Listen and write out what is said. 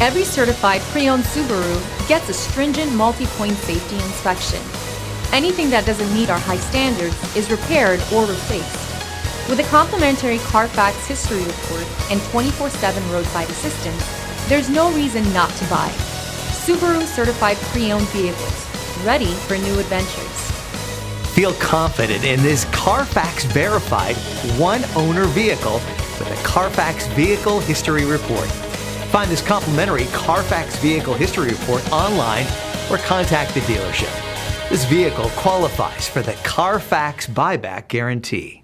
Every certified pre-owned Subaru gets a stringent multi-point safety inspection. Anything that doesn't meet our high standards is repaired or replaced. With a complimentary Carfax history report and 24/7 roadside assistance, there's no reason not to buy. Subaru certified pre-owned vehicles, ready for new adventures. Feel confident in this Carfax verified one-owner vehicle with a Carfax Vehicle History Report. Find this complimentary Carfax Vehicle History Report online or contact the dealership. This vehicle qualifies for the Carfax Buyback Guarantee.